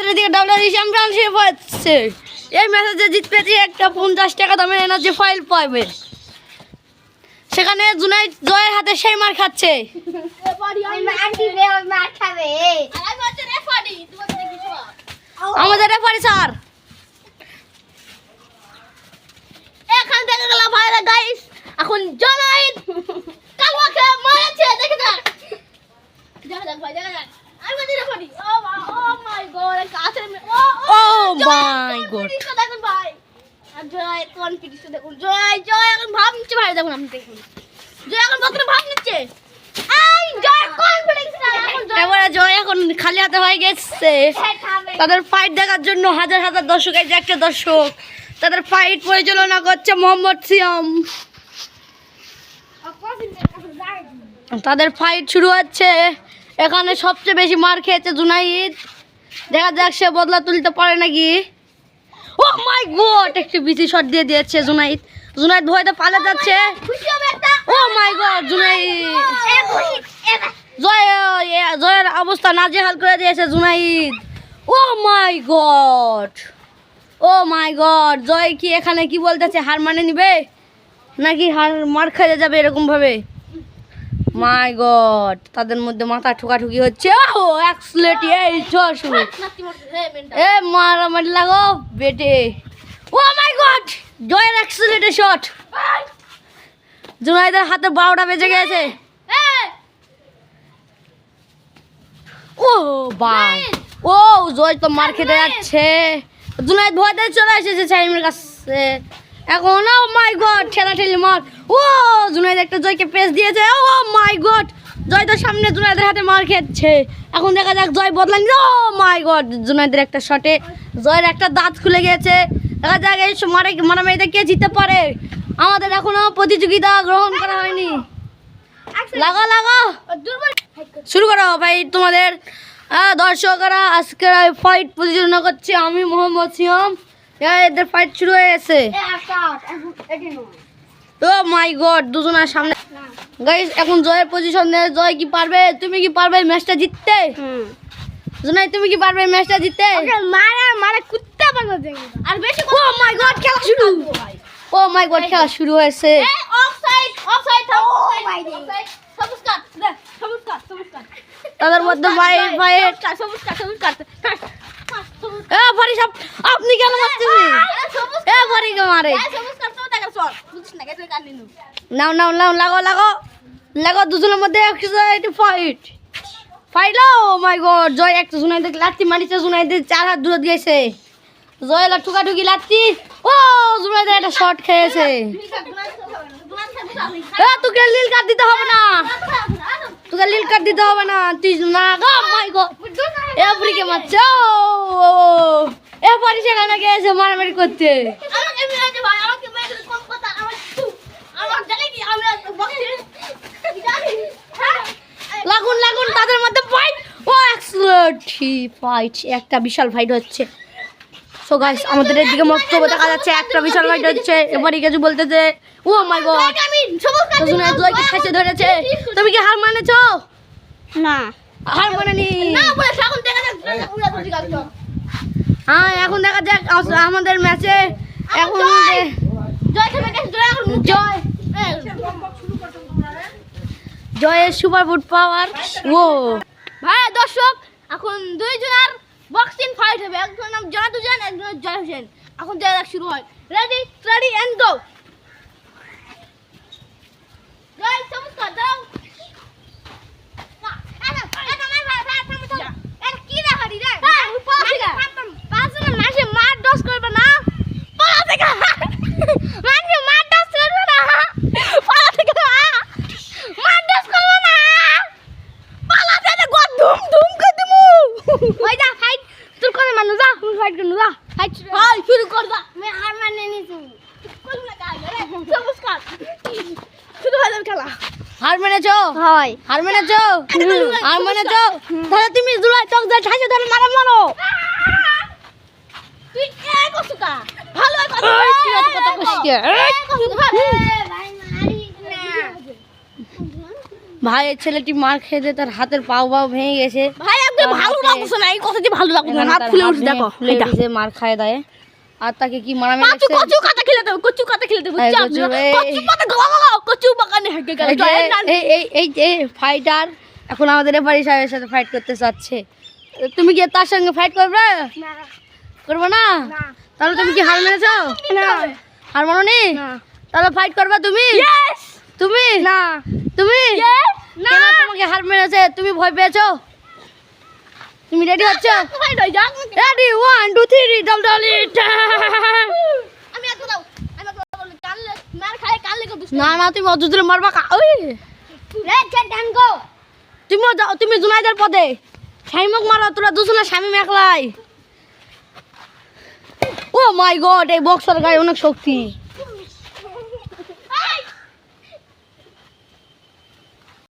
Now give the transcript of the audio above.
আমাদের এদিকে WD championship হচ্ছে। এই ম্যাচে যে জিতবে একটা 50 টাকা দামের এনার্জি ফাইল পাবে। সেখানে জুনাইদ জয়ের হাতে সেই মার খাচ্ছে। আমাদের রেফারি স্যার এখান থেকে গেল ভাইরা গাইস। এখন জুনাইদ কালওয়াকে মারছে, দেখে যাক দেখা যাক ভাই, দেখা যাক। আমাদের রেফারি ও মাই গড, কাছে ও মাই গড দেখুন ভাই। আর জয় কনফিডেন্স দেখুন, জয় এখন ভাব নিচ্ছে ভাই, দেখুন আপনি দেখুন জয় এখন বক্তব্য ভাব নিচ্ছে। এই জয় কনফিডেন্স না, এবারে জয় এখন খালি হাতে হয়ে গেছে। তাদের ফাইট দেখার জন্য হাজার হাজার দর্শক, এই যে একটা দর্শক, তাদের ফাইট পরিচালনা করছে মোহাম্মদ সিয়াম। তাদের ফাইট শুরু হচ্ছে। এখানে সবচেয়ে বেশি মার খেয়েছে জুনাইদ, দেখা যাক সে বদলা তুলতে পারে নাকি। ও মাই গড, একটু বিসি শট দিয়ে দিয়েছে জুনাইদ। জুনাইদ ভয়তে পালা যাচ্ছে। ও মাই গড, জয়ের অবস্থা নাজেহাল করে দিয়েছে জুনাইদ। ও মাই গড, জয় কি এখানে কি বলতেছে, হার মানে নিবে নাকি মার খেয়ে যাবে এরকম ভাবে? মাই গড, তাদের মধ্যে মাথা ঠুকাঠুকি হচ্ছে। ও এক্সলেট, এই চশু এ মারামারি লাগো বেটে। ও মাই গড, জয়ের এক্সলেটে শট। জুনাইদের হাতে 12টা বেজে গেছে। ও ভাই, ও জয় তো মার খেতে যাচ্ছে। জুনাইদ ভয়তে চলে এসেছে চাইমের কাছে এখন। ও মাই গড, ঠেলাঠেলি মার। ও জুনাইদ একটা জয়কে পেস দিয়েছে। ও মাই গড, জয় তো সামনে জুনাইদের হাতে মার খেচ্ছে। এখন দেখা যাক জয় বদলা নিল। ও মাই গড, জুনাইদের একটা শটে জয়ের একটা দাঁত খুলে গেছে। দেখা যাক এই মারামারিতে কে জিততে পারে। আমাদের এখনো প্রতিযোগিতা গ্রহণ করা হয়নি। লাগা শুরু করো ভাই তোমাদের দর্শকরা। আজকে ফাইট পরিচালনা করছে আমি মোহাম্মদ সিয়াম। এদের ফাইট শুরু হয়ে গেছে। ও মাই গড, দুজনের সামনে গাইস। এখন জয়ের পজিশনে, জয় কি পারবে, তুমি কি পারবে ম্যাচটা জিততে? জুনাইদ তুমি কি পারবে ম্যাচটা জিততে? মারা কুত্তা বানাবে আর বেশি। ও মাই গড, খেলা শুরু। ও মাই গড, খেলা শুরু হয়েছে। অফসাইড সবুজ কাট। তাদের মধ্যে আপনি কেন মারছেন? লাগো দুজনের মধ্যে ফাইট। ও মাই গড, জয় একটা জুনাইদের লাত্তি মারিছে। জুনাইদের 4 হাত দূরে দিয়েছে। জয় ঠুকাঠুকি লাত্তি। ও জুনাইদের একটা শট খেয়েছে। তোকে নীল কার্ড দিতে হবে না, তুই না গো। মাই গড, এফরিকে মারছে। এফরি সেখানে গেছে মারামারি করতে। লাগুন তাদের মধ্যে ফাইট। ও ফাইট, একটা বিশাল ফাইট হচ্ছে। সো গাইস, আমাদের এদিকে মস্তব দেখা যাচ্ছে, একটা বিশাল ফাইট হচ্ছে। এবারে কিছু বলতেছে। ও মাই গড, জুনাইদ জয়কে খেঁচে ধরেছে। তুমি কি হার মানেছো? না, হার মানেনি। এখন দেখা যাক আমাদের ম্যাচে। এখন জয়ের সুপার ফুড পাওয়ার। ও ভাই দর্শক, এখন 2 জনের বক্সিং ফাইট হবে। একজনের নাম জাদু জান, একজনের জয় হোসেন। এখন দেখা শুরু হয়। Ready and go. জয় সবুজ কাট দাও। হার মেনেছো? হার মেনেছো? তাহলে তুমি জুলাই টক যা ঠাইছে ধরে মারো। তুই এই কসুকা ভালো কথা কইছিস। ভাই এই ছেলেটি মার খেয়ে তার হাতের পাও ভেঙে গেছে। ভাই একদম ভালো লাগছে না এই কথা যে ভালো লাগবে না হাত খুলে উঠে দেখো এটা যে মার খায় দেয় আর তাকে কি মারা কচু কচু কাটা খেলে দেবো কচু কাটা খেলে দেবো কচু পাতা গাও কচু বাগানে হেগে গেল এই ফাইটার এখন আমাদের রেফারি সাহেবের সাথে ফাইট করতে চাচ্ছে তুমি কি তার সঙ্গে ফাইট করবে করবে না তাহলে তুমি কি হার মেরেছো হার মানোনি তাহলে ফাইট করবে তুমি তুমি না তুমি কেন তোমাকে হার মেরেছে তুমি ভয় পেয়েছো তুমি রেডি হচ্ছ রেডি 1 2 3 ডল ডল ইট আমি একটু দাও আমি একটু কানলে মার খায় কানলে কো না না তুমি অযুদরে মারবা ওই রেড চ্যাট ডান গো তুমি যাও তুমি জুনাইদের পদে শামিমক মারো তোরা দুজনে শামিম একলাই ও মাই গড এই বক্সার গায়ে অনেক শক্তি